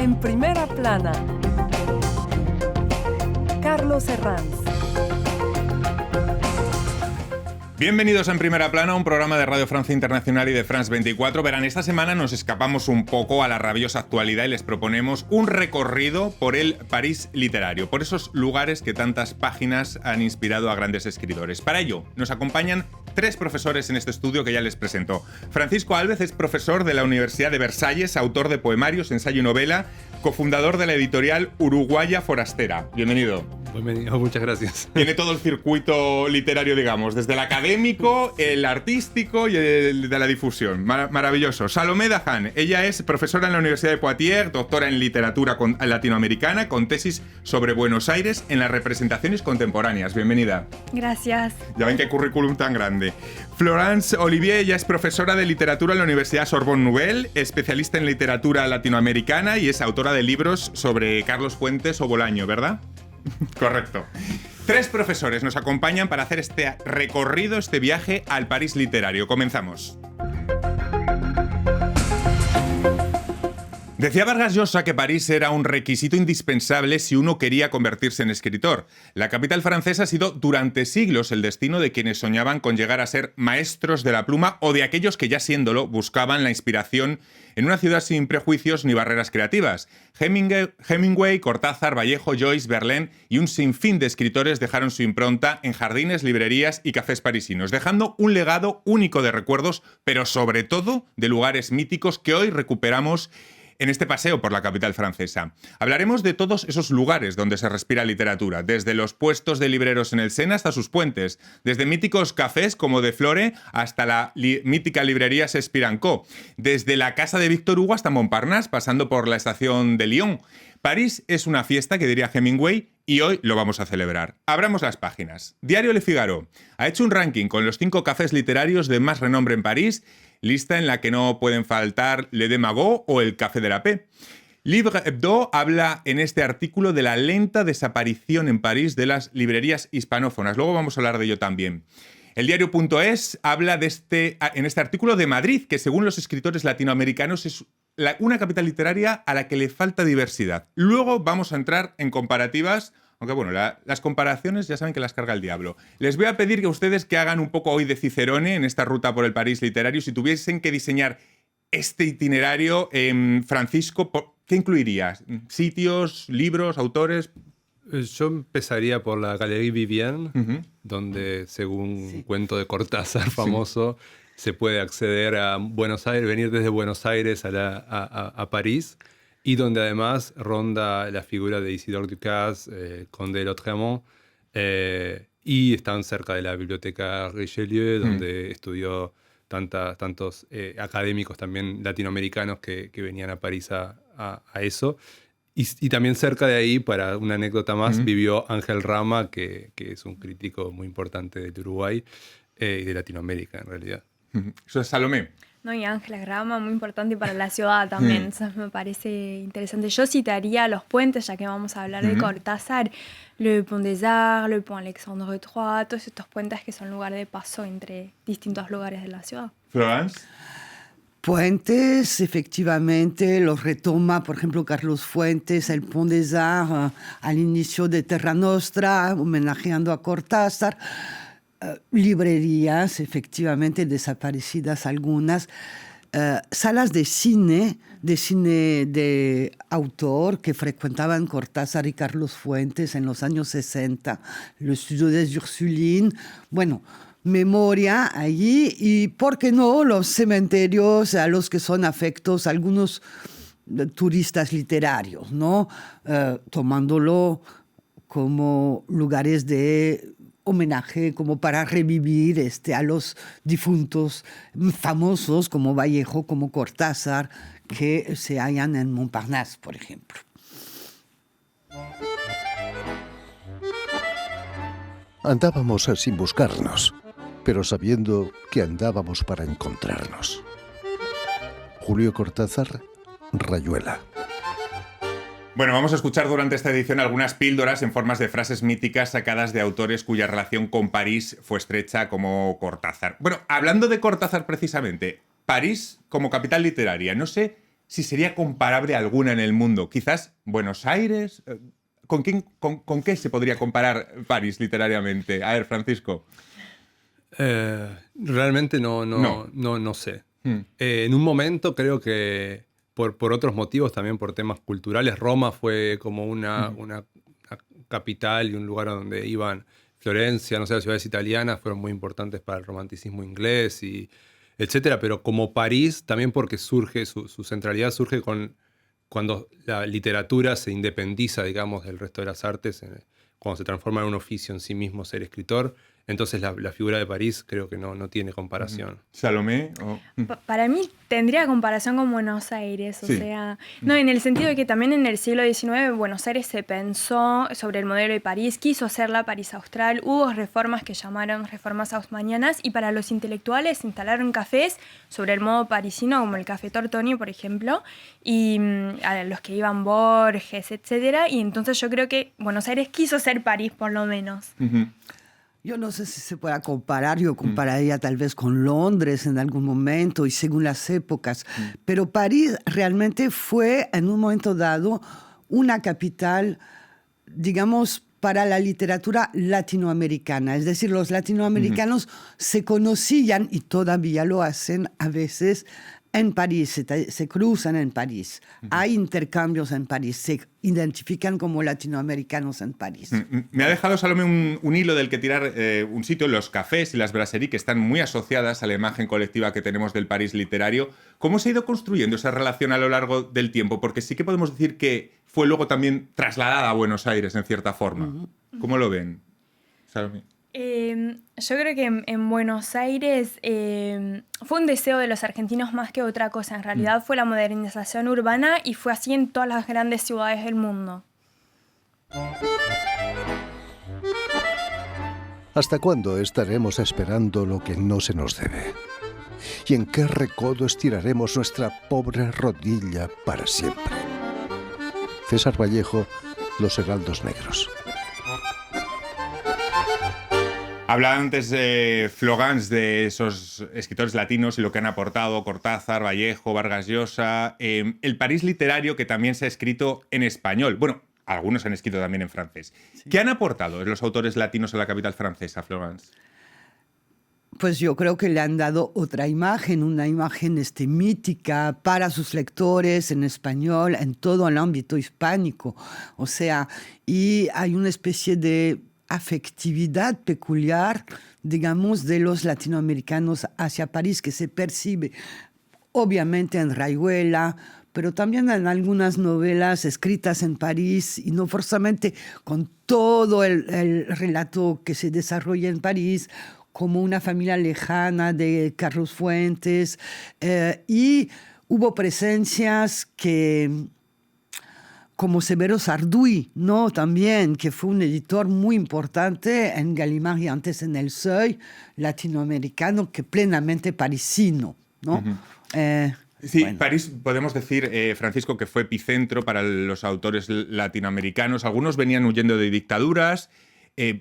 En primera plana, Carlos Herranz. Bienvenidos a En Primera Plana, un programa de Radio Francia Internacional y de France 24. Verán, esta semana nos escapamos un poco a la rabiosa actualidad y les proponemos un recorrido por el París literario, por esos lugares que tantas páginas han inspirado a grandes escritores. Para ello, nos acompañan tres profesores en este estudio que ya les presento. Francisco Álvez es profesor de la Universidad de Versalles, autor de poemarios, ensayo y novela, cofundador de la editorial Uruguaya Forastera. Bienvenido. Bienvenido, muchas gracias. Tiene todo el circuito literario, digamos, desde el académico, el artístico y el de la difusión. Maravilloso. Salomé Dahan, ella es profesora en la Universidad de Poitiers, doctora en literatura latinoamericana, con tesis sobre Buenos Aires en las representaciones contemporáneas. Bienvenida. Gracias. Ya ven qué currículum tan grande. Florence Olivier, ella es profesora de literatura en la Universidad Sorbonne Nouvelle, especialista en literatura latinoamericana y es autora de libros sobre Carlos Fuentes o Bolaño, ¿verdad? Correcto. Tres profesores nos acompañan para hacer este recorrido, este viaje al París literario. Comenzamos. Decía Vargas Llosa que París era un requisito indispensable si uno quería convertirse en escritor. La capital francesa ha sido durante siglos el destino de quienes soñaban con llegar a ser maestros de la pluma o de aquellos que ya siéndolo buscaban la inspiración en una ciudad sin prejuicios ni barreras creativas. Hemingway, Cortázar, Vallejo, Joyce, Verlaine y un sinfín de escritores dejaron su impronta en jardines, librerías y cafés parisinos, dejando un legado único de recuerdos, pero sobre todo de lugares míticos que hoy recuperamos en este paseo por la capital francesa. Hablaremos de todos esos lugares donde se respira literatura, desde los puestos de libreros en el Sena hasta sus puentes, desde míticos cafés como De Flore hasta la mítica librería Shakespeare&Co, desde la casa de Victor Hugo hasta Montparnasse, pasando por la estación de Lyon. París es una fiesta, que diría Hemingway, y hoy lo vamos a celebrar. Abramos las páginas. Diario Le Figaro ha hecho un ranking con los 5 cafés literarios de más renombre en París, lista en la que no pueden faltar Le Démagogue o el Café de la Paix. Livre Hebdo habla en este artículo de la lenta desaparición en París de las librerías hispanófonas. Luego vamos a hablar de ello también. El diario.es habla en este artículo de Madrid, que según los escritores latinoamericanos es una capital literaria a la que le falta diversidad. Luego vamos a entrar en comparativas, aunque bueno, las comparaciones ya saben que las carga el diablo. Les voy a pedir que ustedes que hagan un poco hoy de Cicerone en esta ruta por el París literario. Si tuviesen que diseñar este itinerario, Francisco, ¿qué incluirías? ¿Sitios, libros, autores? Yo empezaría por la Galerie Vivienne, donde, según un cuento de Cortázar famoso, se puede acceder a Buenos Aires, venir desde Buenos Aires a París, y donde además ronda la figura de Isidore Ducasse, conde de Lautréamont, y están cerca de la biblioteca Richelieu, donde estudió tantos académicos también latinoamericanos que venían a París a eso. Y también cerca de ahí, para una anécdota más, vivió Ángel Rama, que es un crítico muy importante del Uruguay y de Latinoamérica, en realidad. Eso es Salomé. No, y Ángel Rama, muy importante para la ciudad también. Eso me parece interesante. Yo citaría los puentes, ya que vamos a hablar de Cortázar, le Pont des Arts, le Pont Alexandre III, todos estos puentes que son lugar de paso entre distintos lugares de la ciudad. Florence. Puentes, efectivamente, los retoma, por ejemplo, Carlos Fuentes, el Pont des Arts, al inicio de Terra Nostra, homenajeando a Cortázar. Librerías, efectivamente, desaparecidas algunas. Salas de cine de autor que frecuentaban Cortázar y Carlos Fuentes en los años 60. El estudio des Ursulines. Bueno, memoria allí, y por qué no los cementerios a los que son afectos algunos turistas literarios, ¿no? Tomándolo como lugares de homenaje, como para revivir a los difuntos famosos como Vallejo, como Cortázar, que se hallan en Montparnasse, por ejemplo. Andábamos sin buscarnos, pero sabiendo que andábamos para encontrarnos. Julio Cortázar, Rayuela. Bueno, vamos a escuchar durante esta edición algunas píldoras en formas de frases míticas sacadas de autores cuya relación con París fue estrecha, como Cortázar. Bueno, hablando de Cortázar precisamente, París como capital literaria, no sé si sería comparable alguna en el mundo. Quizás Buenos Aires. ¿Con qué se podría comparar París literariamente? A ver, Francisco. Realmente no sé. En un momento creo que por otros motivos, también por temas culturales, Roma fue como una capital y un lugar donde iban Florencia, no sé, las ciudades italianas fueron muy importantes para el romanticismo inglés, y etcétera. Pero como París, también porque surge, su centralidad surge cuando la literatura se independiza, digamos, del resto de las artes, cuando se transforma en un oficio en sí mismo ser escritor. Entonces la figura de París creo que no tiene comparación. ¿Salomé? Para mí tendría comparación con Buenos Aires, o Sí. sea, no, en el sentido de que también en el siglo XIX Buenos Aires se pensó sobre el modelo de París, quiso ser la París austral, hubo reformas que llamaron reformas haussmannianas, y para los intelectuales se instalaron cafés sobre el modo parisino, como el Café Tortoni, por ejemplo, y a los que iban Borges, etcétera, y entonces yo creo que Buenos Aires quiso ser París, por lo menos. Yo no sé si se pueda comparar, yo compararía tal vez con Londres en algún momento y según las épocas, pero París realmente fue en un momento dado una capital, digamos, para la literatura latinoamericana. Es decir, los latinoamericanos se conocían, y todavía lo hacen a veces, en París, se cruzan en París. Hay intercambios en París, se identifican como latinoamericanos en París. Me ha dejado, Salomé, un hilo del que tirar, un sitio, los cafés y las brasseries, que están muy asociadas a la imagen colectiva que tenemos del París literario. ¿Cómo se ha ido construyendo esa relación a lo largo del tiempo? Porque sí que podemos decir que fue luego también trasladada a Buenos Aires, en cierta forma. ¿Cómo lo ven, Salomé? Yo creo que en Buenos Aires fue un deseo de los argentinos más que otra cosa. En realidad fue la modernización urbana, y fue así en todas las grandes ciudades del mundo. ¿Hasta cuándo estaremos esperando lo que no se nos debe? ¿Y en qué recodo estiraremos nuestra pobre rodilla para siempre? César Vallejo, Los Heraldos Negros. Hablaba antes de Flogans, de esos escritores latinos y lo que han aportado, Cortázar, Vallejo, Vargas Llosa, el París literario, que también se ha escrito en español. Bueno, algunos han escrito también en francés. Sí. ¿Qué han aportado los autores latinos a la capital francesa, Florence? Pues yo creo que le han dado otra imagen, una imagen mítica para sus lectores en español, en todo el ámbito hispánico. O sea, y hay una especie de afectividad peculiar, digamos, de los latinoamericanos hacia París, que se percibe obviamente en Rayuela, pero también en algunas novelas escritas en París, y no forzosamente con todo el relato que se desarrolla en París, como Una familia lejana de Carlos Fuentes, y hubo presencias que, como Severo Sarduy, ¿no? También, que fue un editor muy importante en Gallimard y antes en El Seuil, latinoamericano, que plenamente parisino, ¿no? Sí, bueno. París, podemos decir, Francisco, que fue epicentro para los autores latinoamericanos. Algunos venían huyendo de dictaduras,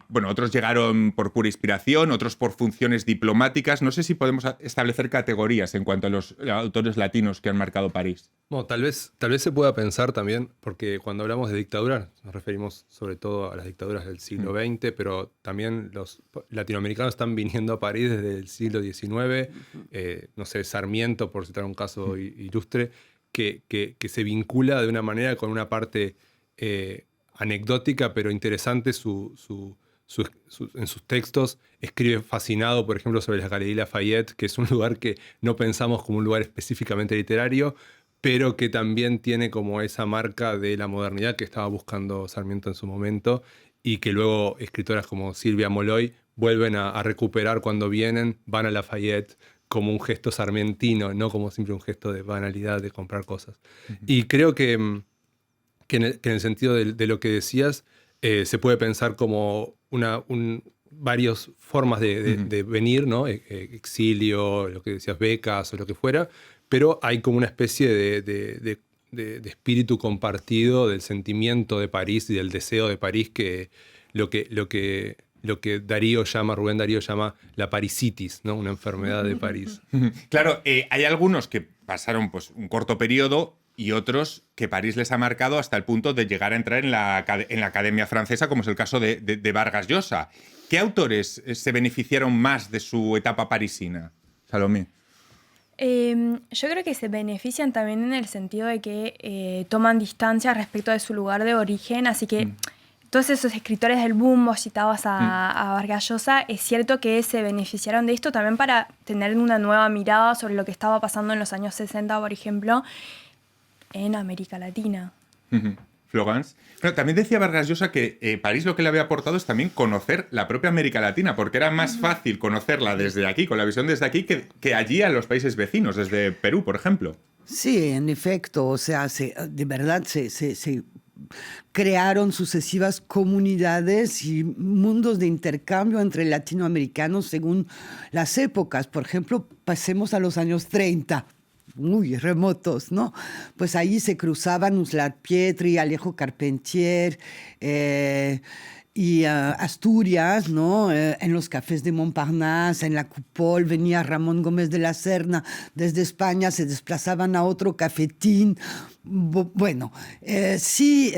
bueno, otros llegaron por pura inspiración, otros por funciones diplomáticas. No sé si podemos establecer categorías en cuanto a los autores latinos que han marcado París. Bueno, tal vez se pueda pensar también, porque cuando hablamos de dictaduras nos referimos sobre todo a las dictaduras del siglo XX, pero también los latinoamericanos están viniendo a París desde el siglo XIX. No sé, Sarmiento, por citar un caso ilustre, que se vincula de una manera con una parte anecdótica, pero interesante. En sus textos escribe fascinado, por ejemplo, sobre la Galería Lafayette, que es un lugar que no pensamos como un lugar específicamente literario, pero que también tiene como esa marca de la modernidad que estaba buscando Sarmiento en su momento, y que luego escritoras como Silvia Molloy vuelven a recuperar cuando vienen, van a Lafayette como un gesto sarmientino, no como siempre un gesto de banalidad de comprar cosas. Y creo que en el sentido de lo que decías, se puede pensar como varias formas de venir, ¿no? Exilio, lo que decías, becas o lo que fuera, pero hay como una especie de espíritu compartido del sentimiento de París y del deseo de París, que lo que Rubén Darío llama la parisitis, ¿no? Una enfermedad de París. Claro, hay algunos que pasaron pues un corto periodo, y otros que París les ha marcado hasta el punto de llegar a entrar en la Academia Francesa, como es el caso de Vargas Llosa. ¿Qué autores se beneficiaron más de su etapa parisina, Salomé? Yo creo que se benefician también en el sentido de que toman distancia respecto de su lugar de origen, así que todos esos escritores del boom, vos citabas a Vargas Llosa, es cierto que se beneficiaron de esto también para tener una nueva mirada sobre lo que estaba pasando en los años 60, por ejemplo, en América Latina. Florence. Pero también decía Vargas Llosa que París lo que le había aportado es también conocer la propia América Latina, porque era más fácil conocerla desde aquí, con la visión desde aquí, que allí a los países vecinos, desde Perú, por ejemplo. Sí, en efecto, o sea, de verdad se crearon sucesivas comunidades y mundos de intercambio entre latinoamericanos según las épocas. Por ejemplo, pasemos a los años 30. Muy remotos, ¿no? Pues ahí se cruzaban Uslar Pietri, Alejo Carpentier y Asturias, ¿no? En los cafés de Montparnasse, en la Coupole, venía Ramón Gómez de la Serna desde España, se desplazaban a otro cafetín. Bueno, sí,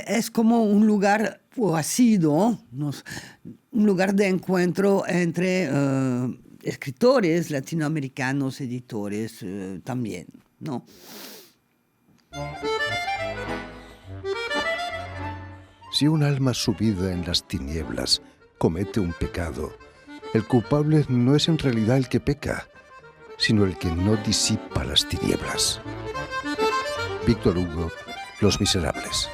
es como un lugar, o ha sido, ¿no? Un lugar de encuentro entre escritores latinoamericanos, editores también, ¿no? Si un alma sumida en las tinieblas comete un pecado, el culpable no es en realidad el que peca, sino el que no disipa las tinieblas. Víctor Hugo, Los Miserables.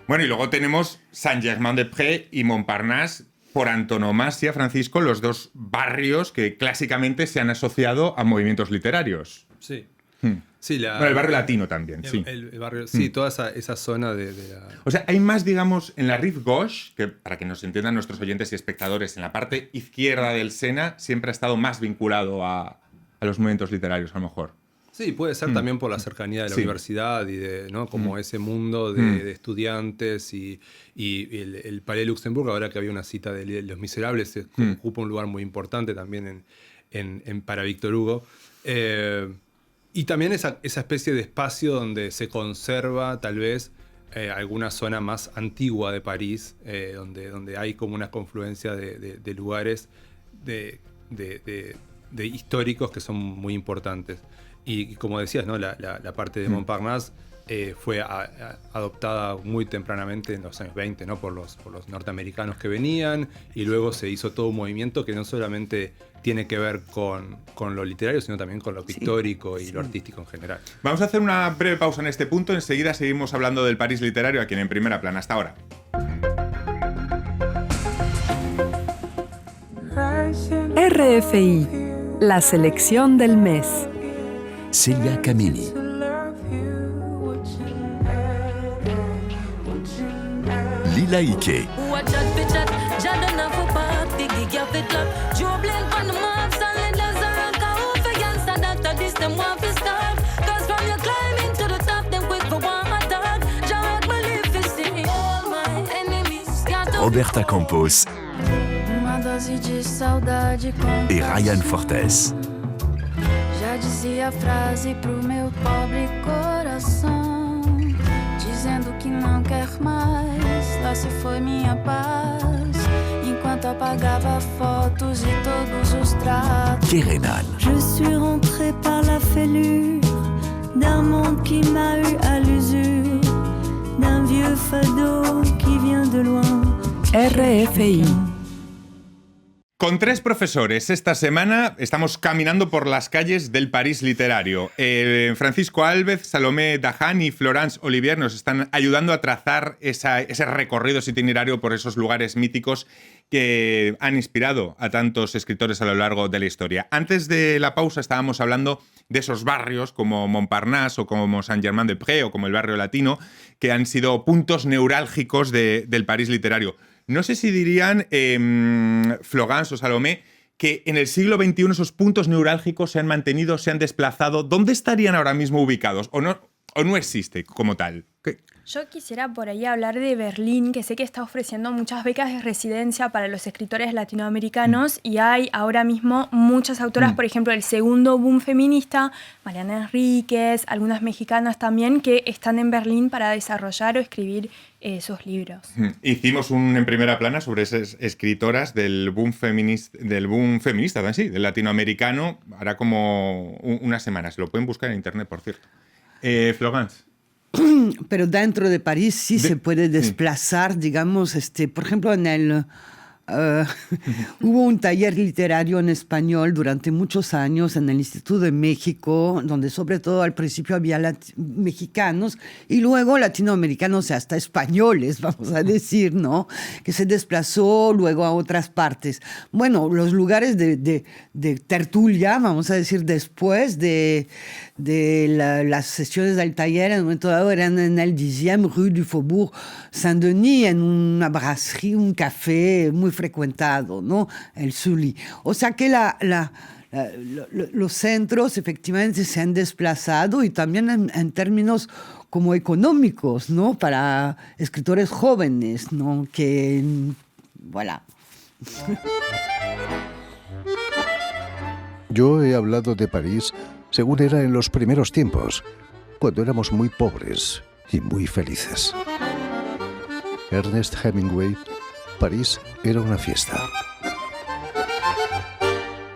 Bueno, y luego tenemos Saint-Germain-des-Prés y Montparnasse, por antonomasia, Francisco, los dos barrios que clásicamente se han asociado a movimientos literarios. Sí. Sí, bueno, el barrio latino también, sí. El barrio, sí, toda esa zona de la... O sea, hay más, digamos, en la Rive Gauche, que para que nos entiendan nuestros oyentes y espectadores, en la parte izquierda del Sena siempre ha estado más vinculado a los movimientos literarios, a lo mejor. Sí, puede ser también por la cercanía de la universidad y de, ¿no? Como ese mundo de estudiantes y el Palais Luxembourg, ahora que había una cita de Los Miserables, ocupa un lugar muy importante también para Víctor Hugo. Y también esa especie de espacio donde se conserva tal vez alguna zona más antigua de París, donde hay como una confluencia de lugares de históricos que son muy importantes. Y como decías, ¿no? la parte de Montparnasse fue adoptada muy tempranamente en los años 20, ¿no? por los norteamericanos que venían, y luego se hizo todo un movimiento que no solamente tiene que ver con lo literario, sino también con lo pictórico y lo artístico en general. Vamos a hacer una breve pausa en este punto. Enseguida seguimos hablando del París literario aquí en Primera Plana. Hasta ahora. RFI, la selección del mes. Celia Camini. Lila Ike. Roberta Campos. Et Ryan Fortes. Já dizia a frase pro meu pobre coração, dizendo que não quer mais, lá se foi minha paz, enquanto apagava fotos e todos os tratos. Kerenan. Je suis rentrée par la fêlure d'un monde qui m'a eu à l'usure, d'un vieux fado qui vient de loin. RFI. Con 3 profesores esta semana estamos caminando por las calles del París literario. Francisco Alves, Salomé Dahan y Florence Olivier nos están ayudando a trazar ese recorrido, ese itinerario por esos lugares míticos que han inspirado a tantos escritores a lo largo de la historia. Antes de la pausa estábamos hablando de esos barrios como Montparnasse o como Saint-Germain-des-Prés o como el barrio latino, que han sido puntos neurálgicos del París literario. No sé si dirían, Florence o Salomé, que en el siglo XXI esos puntos neurálgicos se han mantenido, se han desplazado. ¿Dónde estarían ahora mismo ubicados? ¿O no existe como tal? Yo quisiera por ahí hablar de Berlín, que sé que está ofreciendo muchas becas de residencia para los escritores latinoamericanos y hay ahora mismo muchas autoras, por ejemplo, el segundo boom feminista, Mariana Enríquez, algunas mexicanas también, que están en Berlín para desarrollar o escribir sus libros. Hicimos en primera plana sobre esas escritoras del boom feminista, sí, del latinoamericano, hará como unas semanas. Lo pueden buscar en internet, por cierto. Florence. Pero dentro de París sí se puede desplazar, digamos, por ejemplo, hubo un taller literario en español durante muchos años en el Instituto de México, donde sobre todo al principio había mexicanos y luego latinoamericanos y hasta españoles, vamos a decir, ¿no? Que se desplazó luego a otras partes. Bueno, los lugares de tertulia, vamos a decir, después de las sesiones del taller, en un momento dado eran en el 10e Rue du Faubourg Saint-Denis, en una brasserie, un café muy frecuentado, ¿no? El Sully. O sea que los centros efectivamente se han desplazado y también en términos como económicos, ¿no? Para escritores jóvenes, ¿no? Que, voilà. Yo he hablado de París según era en los primeros tiempos, cuando éramos muy pobres y muy felices. Ernest Hemingway, París era una fiesta.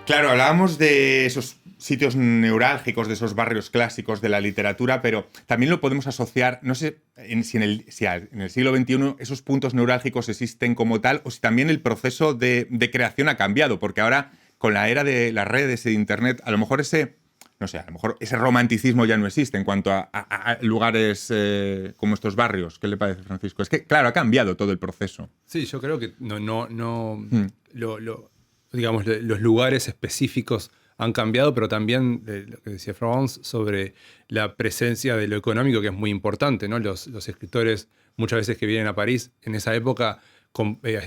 Claro, hablábamos de esos sitios neurálgicos, de esos barrios clásicos de la literatura, pero también lo podemos asociar, no sé si en el siglo XXI esos puntos neurálgicos existen como tal o si también el proceso de creación ha cambiado, porque ahora con la era de las redes y de Internet, a lo mejor ese romanticismo ya no existe en cuanto a lugares como estos barrios. ¿Qué le parece, Francisco? Es que, claro, ha cambiado todo el proceso. Sí, yo creo que digamos, los lugares específicos han cambiado, pero también lo que decía Florence sobre la presencia de lo económico, que es muy importante, ¿no? Los escritores, muchas veces que vienen a París, en esa época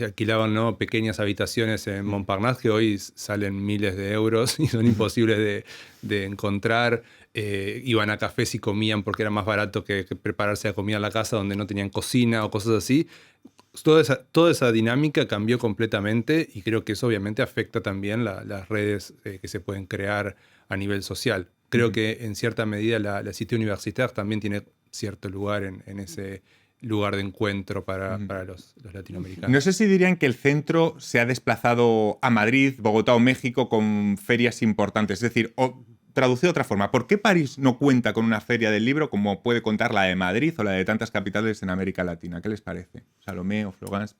alquilaban, ¿no?, pequeñas habitaciones en Montparnasse que hoy salen miles de euros y son imposibles de encontrar. Iban a cafés y comían porque era más barato que prepararse la comida en la casa donde no tenían cocina o cosas así. Toda esa dinámica cambió completamente y creo que eso obviamente afecta también las redes que se pueden crear a nivel social. Creo que en cierta medida la Cité Universitaire también tiene cierto lugar en ese lugar de encuentro para los latinoamericanos. No sé si dirían que el centro se ha desplazado a Madrid, Bogotá o México con ferias importantes. Es decir, traducido de otra forma, ¿por qué París no cuenta con una feria del libro como puede contar la de Madrid o la de tantas capitales en América Latina? ¿Qué les parece? Salomé o Florence.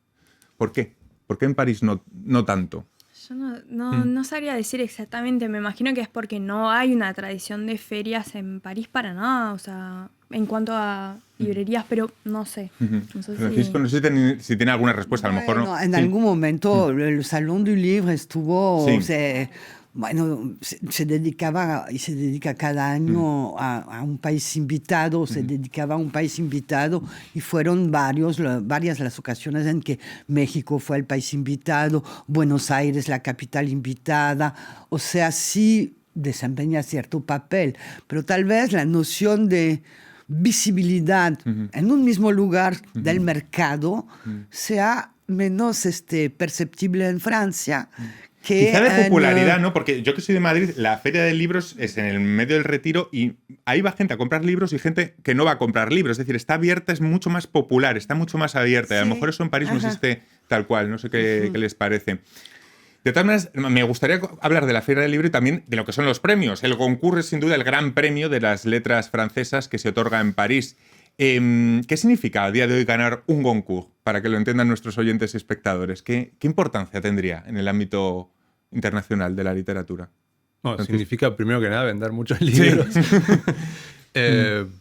¿Por qué? ¿Por qué en París no tanto? Yo no sabría decir exactamente. Me imagino que es porque no hay una tradición de ferias en París para nada. O sea, en cuanto a librerías, pero no sé. Francisco, no sé si tiene alguna respuesta, a lo mejor no. En algún momento el Salón du Livre estuvo... Sí. Se dedicaba y se dedica cada año a un país invitado, se dedicaba a un país invitado y fueron varias las ocasiones en que México fue el país invitado, Buenos Aires la capital invitada, o sea, sí desempeña cierto papel, pero tal vez la noción de visibilidad en un mismo lugar del mercado sea menos perceptible en Francia. Quizá de popularidad, ¿no? Porque yo que soy de Madrid, la Feria de Libros es en el medio del Retiro y ahí va gente a comprar libros y gente que no va a comprar libros. Es decir, está abierta, es mucho más popular, está mucho más abierta. Y a lo mejor eso en París no existe tal cual. No sé qué les parece. De todas maneras, me gustaría hablar de la Feria del Libro y también de lo que son los premios. El Goncourt es sin duda el gran premio de las letras francesas que se otorga en París. ¿Qué significa a día de hoy ganar un Goncourt? Para que lo entiendan nuestros oyentes y espectadores. ¿Qué importancia tendría en el ámbito internacional de la literatura? Significa, primero que nada, vender muchos libros.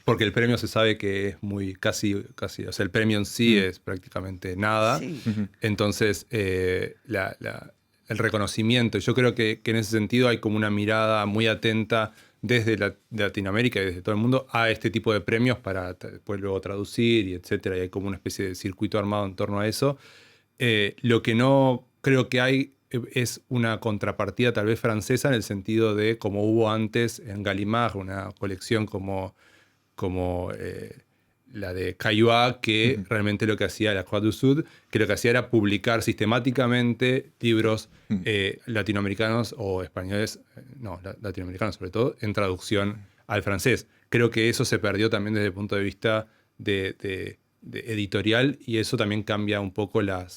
Porque el premio se sabe que es muy casi, o sea, el premio en sí es prácticamente nada. Sí. Entonces, el reconocimiento, yo creo que en ese sentido hay como una mirada muy atenta desde Latinoamérica y desde todo el mundo a este tipo de premios para después luego traducir y etcétera, y hay como una especie de circuito armado en torno a eso. Lo que no creo que hay es una contrapartida tal vez francesa en el sentido de como hubo antes en Gallimard, una colección como la de Caillois, que realmente lo que hacía la Croix du Sud, que lo que hacía era publicar sistemáticamente libros latinoamericanos o españoles, latinoamericanos sobre todo, en traducción al francés. Creo que eso se perdió también desde el punto de vista de editorial, y eso también cambia un poco la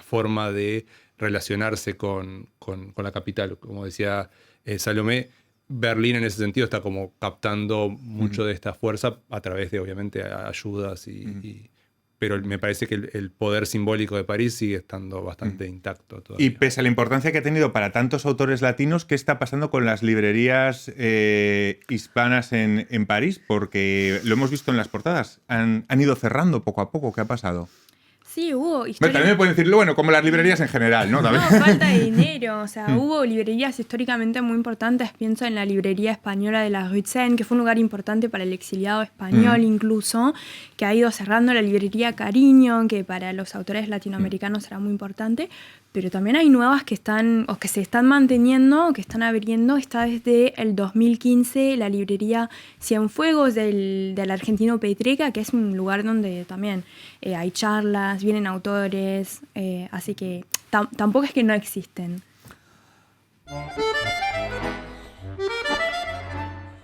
forma de relacionarse con la capital. Como decía Salomé, Berlín en ese sentido está como captando mucho de esta fuerza a través de, obviamente, ayudas pero me parece que el poder simbólico de París sigue estando bastante intacto todavía. Y pese a la importancia que ha tenido para tantos autores latinos, ¿qué está pasando con las librerías hispanas en París? Porque lo hemos visto en las portadas. Han ido cerrando poco a poco. ¿Qué ha pasado? Sí, hubo Bueno, también me pueden decir, bueno, como las librerías en general, ¿no? No, falta de dinero. O sea, hubo librerías históricamente muy importantes. Pienso en la librería española de la Rue de Seine, que fue un lugar importante para el exiliado español incluso, que ha ido cerrando. La librería Cariño, que para los autores latinoamericanos era muy importante. Pero también hay nuevas que están, o que se están manteniendo, o que están abriendo. Está desde el 2015 la librería Cienfuegos del argentino Petreca, que es un lugar donde también hay charlas, vienen autores, así que tampoco es que no existen.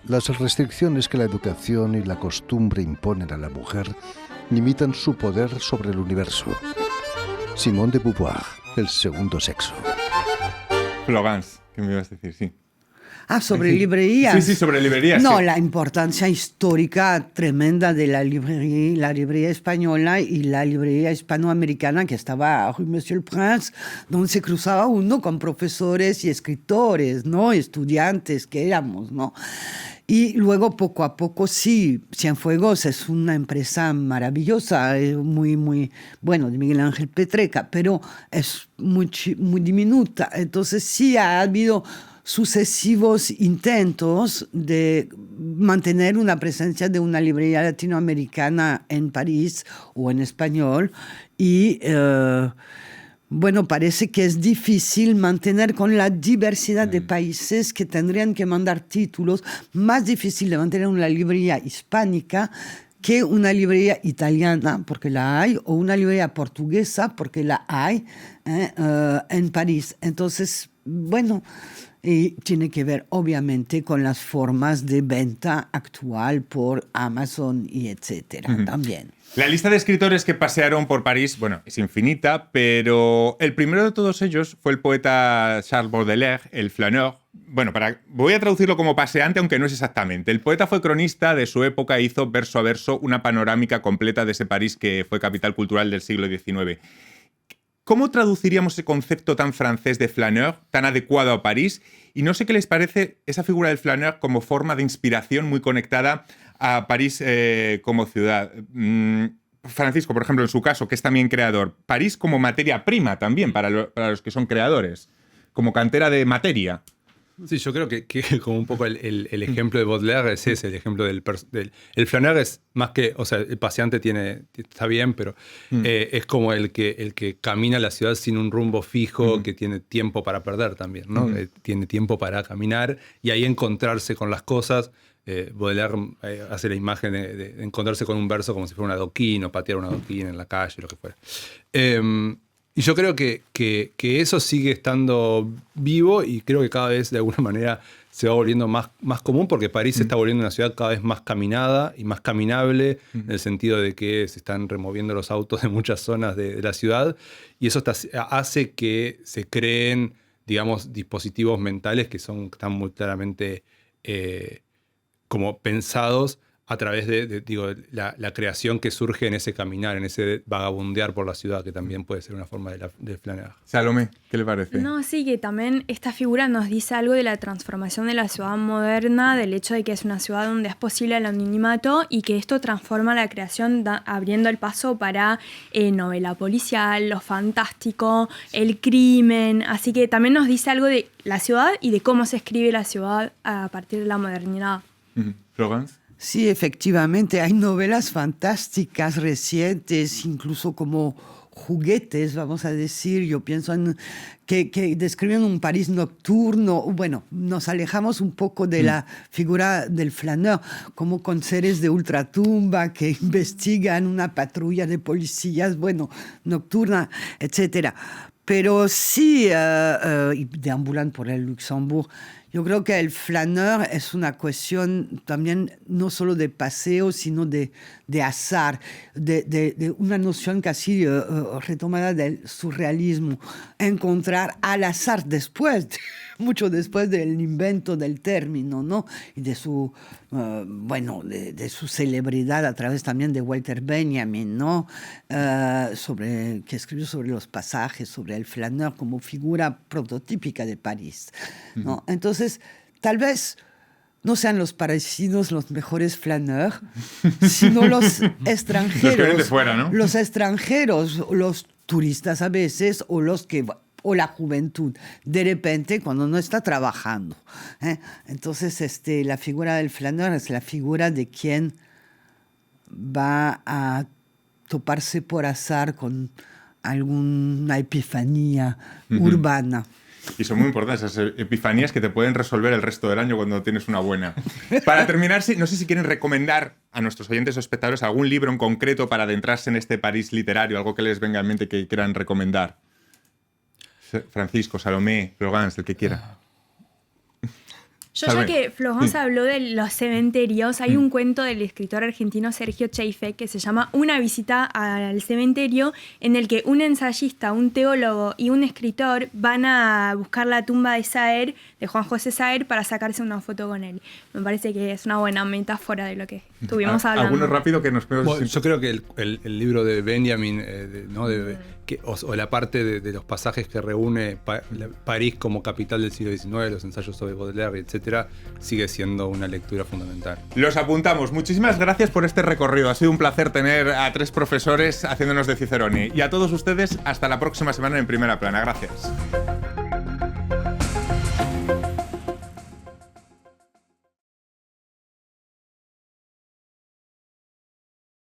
Las restricciones que la educación y la costumbre imponen a la mujer limitan su poder sobre el universo. Simone de Beauvoir, El segundo sexo. Florence, ¿qué me ibas a decir? Sí. Sobre librerías. Sí, sobre librerías. No, sí. la importancia histórica tremenda de la librería española y la librería hispanoamericana que estaba a Rue Monsieur le Prince, donde se cruzaba uno con profesores y escritores, ¿no? Estudiantes que éramos, ¿no? Y luego, poco a poco, sí, Cienfuegos es una empresa maravillosa, muy, muy, bueno, de Miguel Ángel Petreca, pero es muy diminuta. Entonces, sí ha habido sucesivos intentos de mantener una presencia de una librería latinoamericana en París o en español, y bueno, parece que es difícil mantener con la diversidad de países que tendrían que mandar títulos, más difícil de mantener una librería hispánica que una librería italiana, porque la hay, o una librería portuguesa, porque la hay en París. Entonces, bueno, y tiene que ver obviamente con las formas de venta actual por Amazon y etcétera también. La lista de escritores que pasearon por París, bueno, es infinita, pero el primero de todos ellos fue el poeta Charles Baudelaire, el flâneur. Bueno, voy a traducirlo como paseante, aunque no es exactamente. El poeta fue cronista de su época e hizo verso a verso una panorámica completa de ese París que fue capital cultural del siglo XIX. ¿Cómo traduciríamos ese concepto tan francés de flâneur, tan adecuado a París? Y no sé qué les parece esa figura del flâneur como forma de inspiración muy conectada a París como ciudad. Francisco, por ejemplo, en su caso, que es también creador, París como materia prima también para los que son creadores, como cantera de materia. Sí, yo creo que como un poco el ejemplo de Baudelaire es ese, el ejemplo el flâneur es más que, o sea, el paseante está bien, pero es como el que camina la ciudad sin un rumbo fijo, que tiene tiempo para perder también, ¿no? Tiene tiempo para caminar y ahí encontrarse con las cosas. Baudelaire hace la imagen de encontrarse con un verso como si fuera un adoquín o patear un adoquín en la calle, lo que fuera. Y yo creo que eso sigue estando vivo y creo que cada vez de alguna manera se va volviendo más común, porque París se está volviendo una ciudad cada vez más caminada y más caminable, en el sentido de que se están removiendo los autos de muchas zonas de la ciudad, y eso hace que se creen, digamos, dispositivos mentales que están muy claramente como pensados a través de la creación que surge en ese caminar, en ese vagabundear por la ciudad, que también puede ser una forma de planear. Salomé, ¿qué le parece? No, sí, que también esta figura nos dice algo de la transformación de la ciudad moderna, del hecho de que es una ciudad donde es posible el anonimato y que esto transforma la creación abriendo el paso para novela policial, lo fantástico, el crimen. Así que también nos dice algo de la ciudad y de cómo se escribe la ciudad a partir de la modernidad. Florence. Sí, efectivamente, hay novelas fantásticas recientes, incluso como juguetes, vamos a decir. Yo pienso en que describen un París nocturno. Bueno, nos alejamos un poco de la figura del flaneur, como con seres de ultratumba que investigan una patrulla de policías, bueno, nocturna, etcétera. Pero sí, y deambulan por el Luxembourg. Yo creo que el flaneur es una cuestión también no solo de paseo, sino de azar, de una noción casi retomada del surrealismo. Encontrar al azar después, mucho después del invento del término, ¿no? Y de su, de su celebridad a través también de Walter Benjamin, ¿no? Que escribió sobre los pasajes, sobre el flaneur como figura prototípica de París, ¿no? Entonces, tal vez no sean los parisinos los mejores flaneurs, sino los extranjeros. Los que vienen de fuera, ¿no? Los extranjeros, los turistas a veces, o la juventud, de repente, cuando no está trabajando. Entonces, la figura del flaneur es la figura de quien va a toparse por azar con alguna epifanía urbana. Y son muy importantes esas epifanías que te pueden resolver el resto del año cuando tienes una buena. Para terminar, no sé si quieren recomendar a nuestros oyentes o espectadores algún libro en concreto para adentrarse en este París literario, algo que les venga en mente que quieran recomendar. Francisco, Salomé, Florence, el que quiera. Yo, ya que Florence habló de los cementerios, hay un cuento del escritor argentino Sergio Cheife que se llama Una visita al cementerio, en el que un ensayista, un teólogo y un escritor van a buscar la tumba de Saer, de Juan José Saer, para sacarse una foto con él. Me parece que es una buena metáfora de lo que estuvimos hablando. ¿Alguno rápido que nos podemos... Bueno, yo creo que el libro de Benjamin, o la parte de los pasajes que reúne París como capital del siglo XIX, los ensayos sobre Baudelaire, etcétera, sigue siendo una lectura fundamental. Los apuntamos. Muchísimas gracias por este recorrido. Ha sido un placer tener a 3 profesores haciéndonos de Cicerone. Y a todos ustedes, hasta la próxima semana en Primera Plana. Gracias.